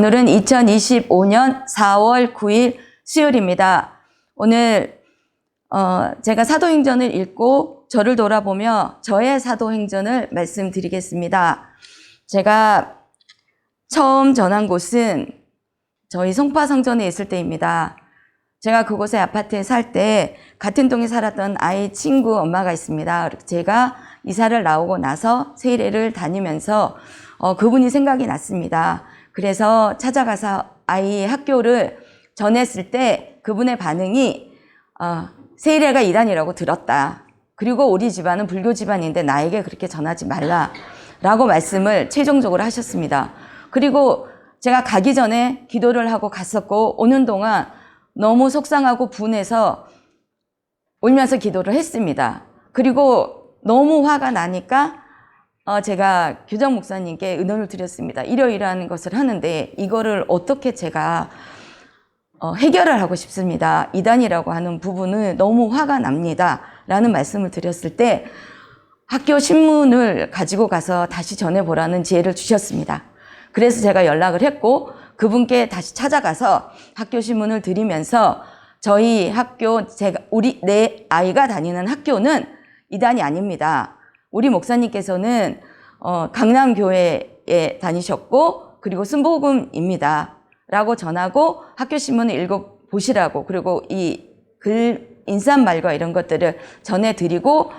오늘은 2025년 4월 9일 수요일입니다. 오늘 제가 사도행전을 읽고 저를 돌아보며 저의 사도행전을 말씀드리겠습니다. 제가 처음 전한 곳은 저희 송파성전에 있을 때입니다. 제가 그곳의 아파트에 살 때 같은 동에 살았던 아이 친구 엄마가 있습니다. 제가 이사를 나오고 나서 세일회를 다니면서 그분이 생각이 났습니다. 그래서 찾아가서 아이 학교를 전했을 때 그분의 반응이 세일회가 이단이라고 들었다. 그리고 우리 집안은 불교 집안인데 나에게 그렇게 전하지 말라라고 말씀을 최종적으로 하셨습니다. 그리고 제가 가기 전에 기도를 하고 갔었고 오는 동안 너무 속상하고 분해서 울면서 기도를 했습니다. 그리고 너무 화가 나니까 제가 교장 목사님께 의논을 드렸습니다. 이러이러한 것을 하는데 이거를 어떻게 제가 해결을 하고 싶습니다. 이단이라고 하는 부분은 너무 화가 납니다. 라는 말씀을 드렸을 때 학교 신문을 가지고 가서 다시 전해보라는 지혜를 주셨습니다. 그래서 제가 연락을 했고 그분께 다시 찾아가서 학교 신문을 드리면서 저희 학교, 내 아이가 다니는 학교는 이단이 아닙니다. 우리 목사님께서는 강남교회에 다니셨고 그리고 순복음입니다. 라고 전하고 학교 신문을 읽어보시라고 그리고 이 글 인사말과 이런 것들을 전해드리고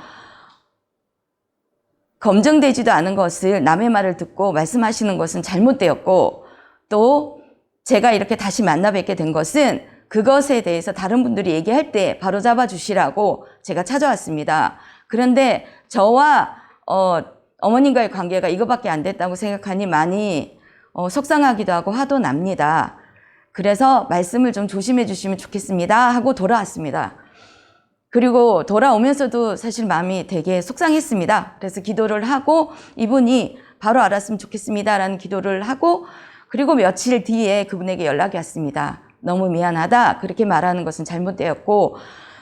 검증되지도 않은 것을 남의 말을 듣고 말씀하시는 것은 잘못되었고 또 제가 이렇게 다시 만나 뵙게 된 것은 그것에 대해서 다른 분들이 얘기할 때 바로 잡아 주시라고 제가 찾아왔습니다. 그런데 저와 어머님과의 관계가 이거밖에 안 됐다고 생각하니 많이 속상하기도 하고 화도 납니다. 그래서 말씀을 좀 조심해 주시면 좋겠습니다 하고 돌아왔습니다. 그리고 돌아오면서도 사실 마음이 되게 속상했습니다. 그래서 기도를 하고 이분이 바로 알았으면 좋겠습니다 라는 기도를 하고 그리고 며칠 뒤에 그분에게 연락이 왔습니다. 너무 미안하다. 그렇게 말하는 것은 잘못되었고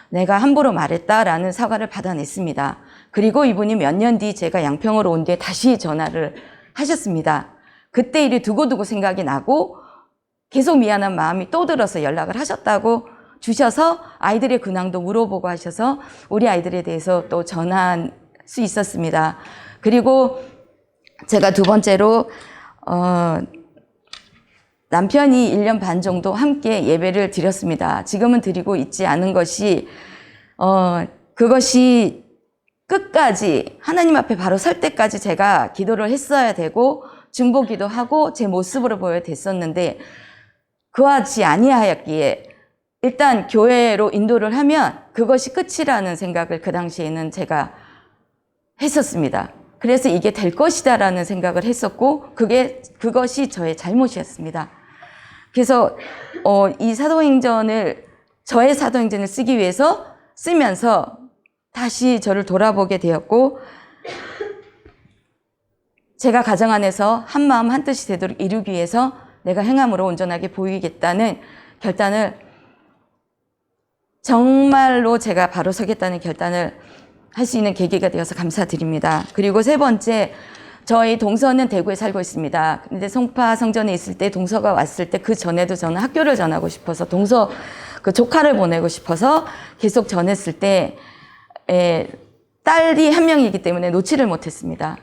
내가 함부로 말했다라는 사과를 받아냈습니다. 그리고 이분이 몇 년 뒤 제가 양평으로 온 뒤에 다시 전화를 하셨습니다. 그때 일이 두고두고 생각이 나고 계속 미안한 마음이 또 들어서 연락을 하셨다고 주셔서 아이들의 근황도 물어보고 하셔서 우리 아이들에 대해서 또 전할 수 있었습니다. 그리고 제가 두 번째로 남편이 1년 반 정도 함께 예배를 드렸습니다. 지금은 드리고 있지 않은 것이 그것이 끝까지 하나님 앞에 바로 설 때까지 제가 기도를 했어야 되고 중보기도 하고 제 모습으로 보여야 됐었는데 그와같이 아니하였기에 일단 교회로 인도를 하면 그것이 끝이라는 생각을 그 당시에는 제가 했었습니다. 그래서 이게 될 것이다라는 생각을 했었고 그것이 저의 잘못이었습니다. 그래서 이 저의 사도행전을 쓰기 위해서 쓰면서 다시 저를 돌아보게 되었고 제가 가정 안에서 한마음 한뜻이 되도록 이루기 위해서 내가 행함으로 온전하게 보이겠다는 결단을 정말로 제가 바로 서겠다는 결단을 할 수 있는 계기가 되어서 감사드립니다. 그리고 세 번째, 저희 동서는 대구에 살고 있습니다. 근데 송파 성전에 있을 때 동서가 왔을 때 그 전에도 저는 학교를 전하고 싶어서 동서 그 조카를 보내고 싶어서 계속 전했을 때 딸이 한 명이기 때문에 놓지를 못했습니다.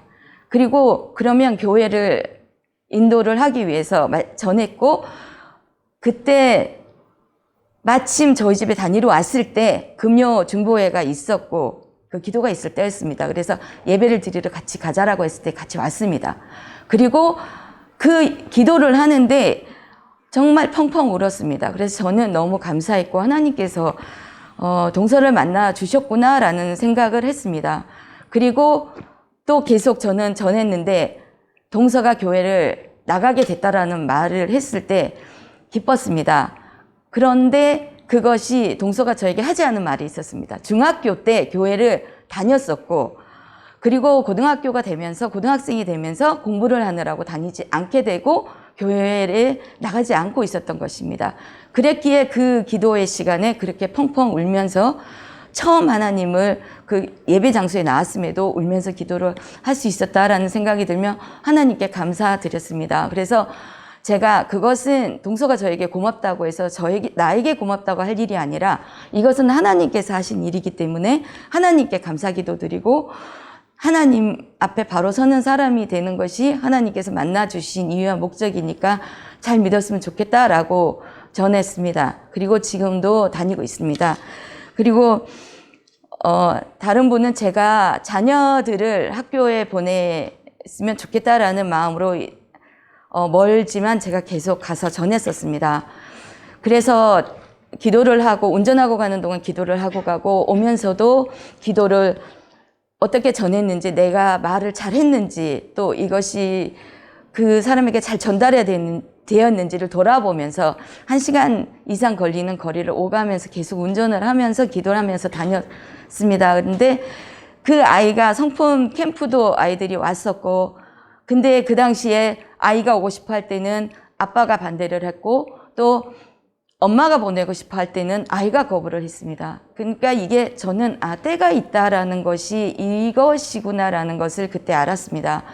그리고 그러면 교회를 인도를 하기 위해서 전했고 그때 마침 저희 집에 다니러 왔을 때 금요 중보회가 있었고 그 기도가 있을 때였습니다. 그래서 예배를 드리러 같이 가자라고 했을 때 같이 왔습니다. 그리고 그 기도를 하는데 정말 펑펑 울었습니다. 그래서 저는 너무 감사했고 하나님께서 동서를 만나 주셨구나라는 생각을 했습니다. 그리고 또 계속 저는 전했는데 동서가 교회를 나가게 됐다라는 말을 했을 때 기뻤습니다. 그런데 그것이 동서가 저에게 하지 않은 말이 있었습니다. 중학교 때 교회를 다녔었고 그리고 고등학교가 되면서 고등학생이 되면서 공부를 하느라고 다니지 않게 되고 교회를 나가지 않고 있었던 것입니다. 그랬기에 그 기도의 시간에 그렇게 펑펑 울면서 처음 하나님을 그 예배 장소에 나왔음에도 울면서 기도를 할 수 있었다라는 생각이 들며 하나님께 감사드렸습니다. 그래서 제가 그것은 동서가 저에게 고맙다고 해서 나에게 고맙다고 할 일이 아니라 이것은 하나님께서 하신 일이기 때문에 하나님께 감사기도 드리고 하나님 앞에 바로 서는 사람이 되는 것이 하나님께서 만나주신 이유와 목적이니까 잘 믿었으면 좋겠다라고 전했습니다. 그리고 지금도 다니고 있습니다. 그리고 다른 분은 제가 자녀들을 학교에 보냈으면 좋겠다라는 마음으로 멀지만 제가 계속 가서 전했었습니다. 그래서 기도를 하고 운전하고 가는 동안 기도를 하고 가고 오면서도 기도를 어떻게 전했는지 내가 말을 잘했는지 또 이것이 그 사람에게 잘 되었는지를 돌아보면서 1시간 이상 걸리는 거리를 오가면서 계속 운전을 하면서 기도를 하면서 다녔습니다. 그런데 그 아이가 성품 캠프도 아이들이 왔었고 근데 그 당시에 아이가 오고 싶어 할 때는 아빠가 반대를 했고 또 엄마가 보내고 싶어 할 때는 아이가 거부를 했습니다. 그러니까 이게 저는 때가 있다라는 것이 이것이구나라는 것을 그때 알았습니다.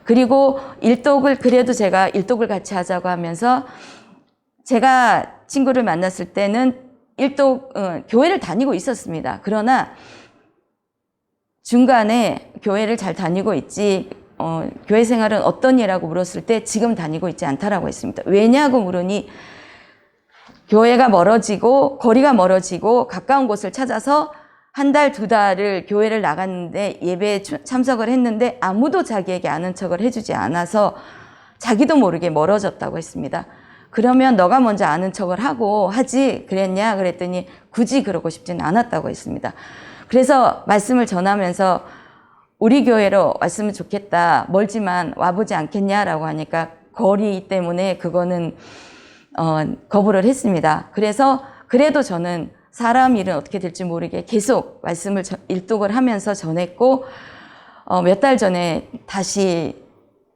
그리고 그래도 제가 일독을 같이 하자고 하면서 제가 친구를 만났을 때는 교회를 다니고 있었습니다. 그러나 중간에 교회를 잘 다니고 있지, 교회 생활은 어떠니라고 물었을 때 지금 다니고 있지 않다라고 했습니다. 왜냐고 물으니 교회가 멀어지고 거리가 멀어지고 가까운 곳을 찾아서 1달, 2달을 교회를 나갔는데 예배에 참석을 했는데 아무도 자기에게 아는 척을 해주지 않아서 자기도 모르게 멀어졌다고 했습니다. 그러면 너가 먼저 아는 척을 하고 하지 그랬냐 그랬더니 굳이 그러고 싶진 않았다고 했습니다. 그래서 말씀을 전하면서 우리 교회로 왔으면 좋겠다. 멀지만 와보지 않겠냐라고 하니까 거리 때문에 그거는 거부를 했습니다. 그래서 그래도 저는 사람 일은 어떻게 될지 모르게 계속 말씀을 일독을 하면서 전했고 몇 달 전에 다시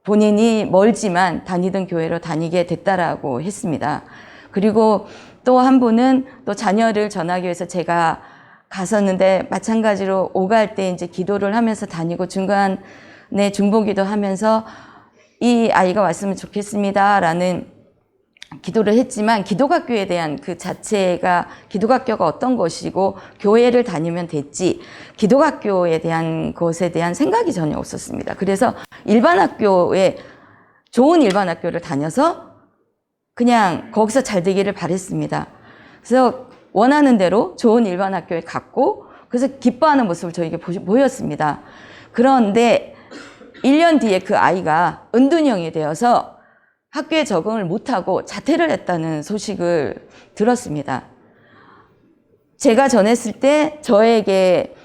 본인이 멀지만 다니던 교회로 다니게 됐다라고 했습니다. 그리고 또 한 분은 또 자녀를 전하기 위해서 제가 갔었는데 마찬가지로 오갈 때 이제 기도를 하면서 다니고 중간에 중보기도 하면서 이 아이가 왔으면 좋겠습니다라는 기도를 했지만 기독학교에 대한 그 자체가 기독학교가 어떤 것이고 교회를 다니면 됐지 기독학교에 대한 것에 대한 생각이 전혀 없었습니다. 그래서 좋은 일반 학교를 다녀서 그냥 거기서 잘 되기를 바랬습니다. 그래서 원하는 대로 좋은 일반 학교에 갔고 그래서 기뻐하는 모습을 저에게 보였습니다. 그런데 1년 뒤에 그 아이가 은둔형이 되어서 학교에 적응을 못하고 자퇴를 했다는 소식을 들었습니다. 제가 전했을 때 저에게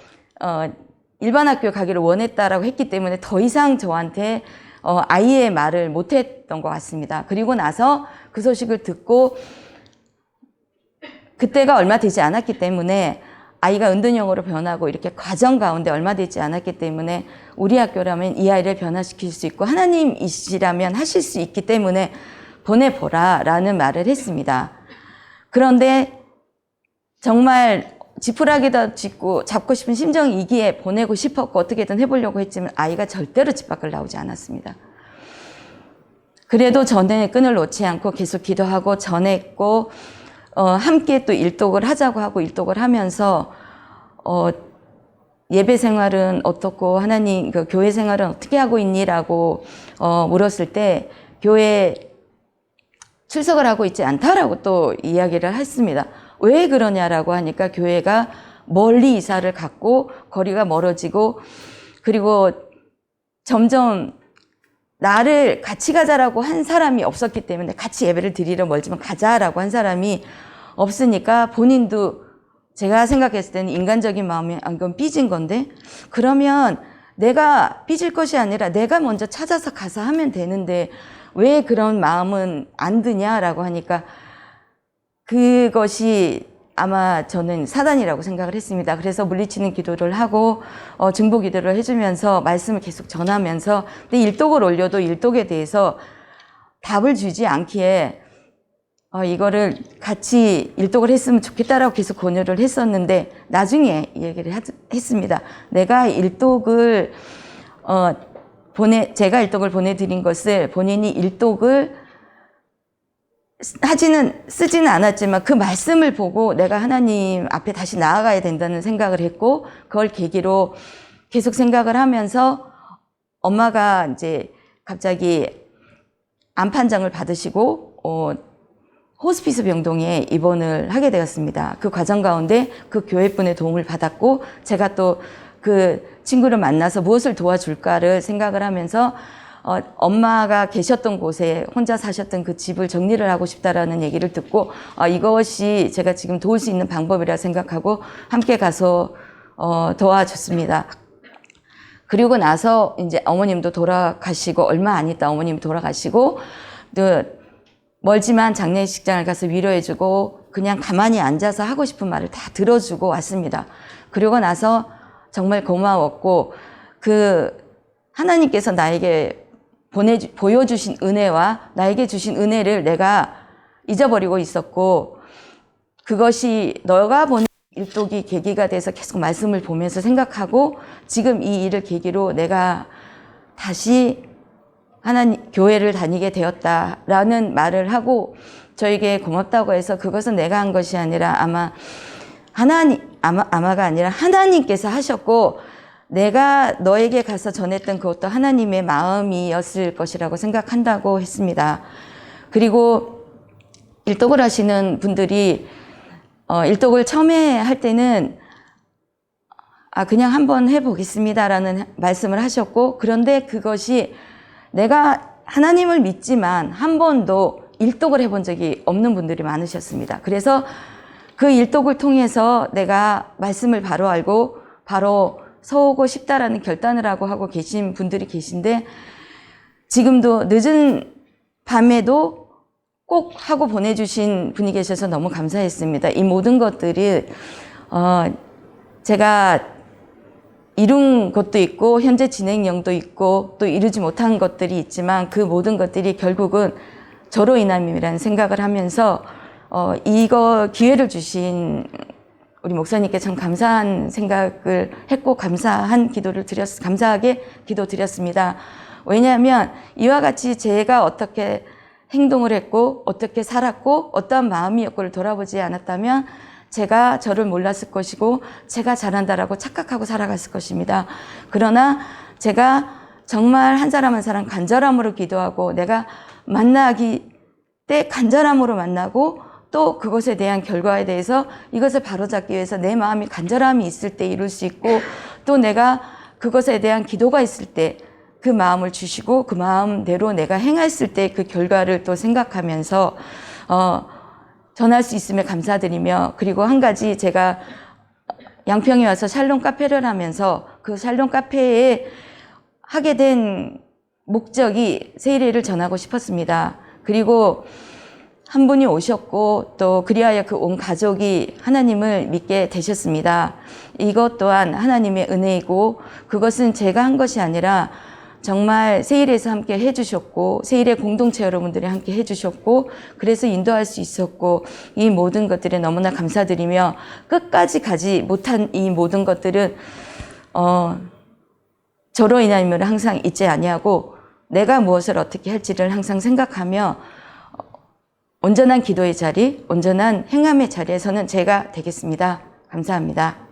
일반 학교 가기를 원했다라고 했기 때문에 더 이상 저한테 아이의 말을 못했던 것 같습니다. 그리고 나서 그 소식을 듣고 그때가 얼마 되지 않았기 때문에 아이가 은둔형으로 변하고 이렇게 과정 가운데 얼마 되지 않았기 때문에 우리 학교라면 이 아이를 변화시킬 수 있고 하나님이시라면 하실 수 있기 때문에 보내보라 라는 말을 했습니다. 그런데 정말 지푸라기도 잡고 싶은 심정이기에 보내고 싶었고 어떻게든 해보려고 했지만 아이가 절대로 집 밖을 나오지 않았습니다. 그래도 전에 끈을 놓지 않고 계속 기도하고 전했고 함께 또 일독을 하자고 하고 일독을 하면서 예배 생활은 어떻고 하나님 교회 생활은 어떻게 하고 있니라고 물었을 때 교회 출석을 하고 있지 않다라고 또 이야기를 했습니다. 왜 그러냐라고 하니까 교회가 멀리 이사를 갔고 거리가 멀어지고 그리고 점점 나를 같이 가자라고 한 사람이 없었기 때문에 같이 예배를 드리러 멀지만 가자라고 한 사람이 없으니까 본인도 제가 생각했을 때는 인간적인 마음이 이건 삐진 건데 그러면 내가 삐질 것이 아니라 내가 먼저 찾아서 가서 하면 되는데 왜 그런 마음은 안 드냐라고 하니까 그것이 아마 저는 사단이라고 생각을 했습니다. 그래서 물리치는 기도를 하고 중보 기도를 해주면서 말씀을 계속 전하면서 근데 일독을 올려도 일독에 대해서 답을 주지 않기에 이거를 같이 일독을 했으면 좋겠다라고 계속 권유를 했었는데 나중에 이 얘기를 했습니다. 내가 일독을 제가 일독을 보내드린 것을 본인이 일독을 쓰지는 않았지만 그 말씀을 보고 내가 하나님 앞에 다시 나아가야 된다는 생각을 했고, 그걸 계기로 계속 생각을 하면서 엄마가 이제 갑자기 암 판정을 받으시고 호스피스 병동에 입원을 하게 되었습니다. 그 과정 가운데 그 교회분의 도움을 받았고, 제가 또 그 친구를 만나서 무엇을 도와줄까를 생각을 하면서 엄마가 계셨던 곳에 혼자 사셨던 그 집을 정리를 하고 싶다라는 얘기를 듣고 이것이 제가 지금 도울 수 있는 방법이라 생각하고 함께 가서 도와줬습니다. 그리고 나서 이제 어머님도 돌아가시고, 얼마 안 있다 어머님이 돌아가시고, 또 멀지만 장례식장을 가서 위로해주고 그냥 가만히 앉아서 하고 싶은 말을 다 들어주고 왔습니다. 그리고 나서 정말 고마웠고, 그 하나님께서 나에게 보여주신 은혜와 나에게 주신 은혜를 내가 잊어버리고 있었고, 그것이 너가 보낸 일독이 계기가 돼서 계속 말씀을 보면서 생각하고, 지금 이 일을 계기로 내가 다시 하나님 교회를 다니게 되었다라는 말을 하고 저에게 고맙다고 해서, 그것은 내가 한 것이 아니라 아마가 아니라 하나님께서 하셨고, 내가 너에게 가서 전했던 그것도 하나님의 마음이었을 것이라고 생각한다고 했습니다. 그리고 일독을 하시는 분들이 일독을 처음에 할 때는 그냥 한번 해보겠습니다라는 말씀을 하셨고, 그런데 그것이 내가 하나님을 믿지만 한 번도 일독을 해본 적이 없는 분들이 많으셨습니다. 그래서 그 일독을 통해서 내가 말씀을 바로 알고 바로 서오고 싶다라는 결단을 하고 계신 분들이 계신데, 지금도 늦은 밤에도 꼭 하고 보내주신 분이 계셔서 너무 감사했습니다. 이 모든 것들이 제가 이룬 것도 있고 현재 진행형도 있고 또 이루지 못한 것들이 있지만, 그 모든 것들이 결국은 저로 인함이라는 생각을 하면서 이거 기회를 주신 우리 목사님께 참 감사한 생각을 했고, 감사하게 기도드렸습니다. 왜냐하면 이와 같이 제가 어떻게 행동을 했고 어떻게 살았고 어떠한 마음이었고를 돌아보지 않았다면 제가 저를 몰랐을 것이고 제가 잘한다라고 착각하고 살아갔을 것입니다. 그러나 제가 정말 한 사람 한 사람 간절함으로 기도하고, 내가 만나기 때 간절함으로 만나고, 또 그것에 대한 결과에 대해서 이것을 바로잡기 위해서 내 마음이 간절함이 있을 때 이룰 수 있고, 또 내가 그것에 대한 기도가 있을 때 그 마음을 주시고 그 마음대로 내가 행했을 때 그 결과를 또 생각하면서 전할 수 있음에 감사드리며, 그리고 한 가지 제가 양평에 와서 샬롬 카페를 하면서 그 샬롬 카페에 하게 된 목적이 세일회를 전하고 싶었습니다. 그리고 한 분이 오셨고 또 그리하여 그 온 가족이 하나님을 믿게 되셨습니다. 이것 또한 하나님의 은혜이고, 그것은 제가 한 것이 아니라 정말 세일에서 함께 해주셨고, 세일의 공동체 여러분들이 함께 해주셨고, 그래서 인도할 수 있었고, 이 모든 것들에 너무나 감사드리며, 끝까지 가지 못한 이 모든 것들은 저로 인함을 항상 잊지 아니하고 내가 무엇을 어떻게 할지를 항상 생각하며 온전한 기도의 자리, 온전한 행함의 자리에서는 제가 되겠습니다. 감사합니다.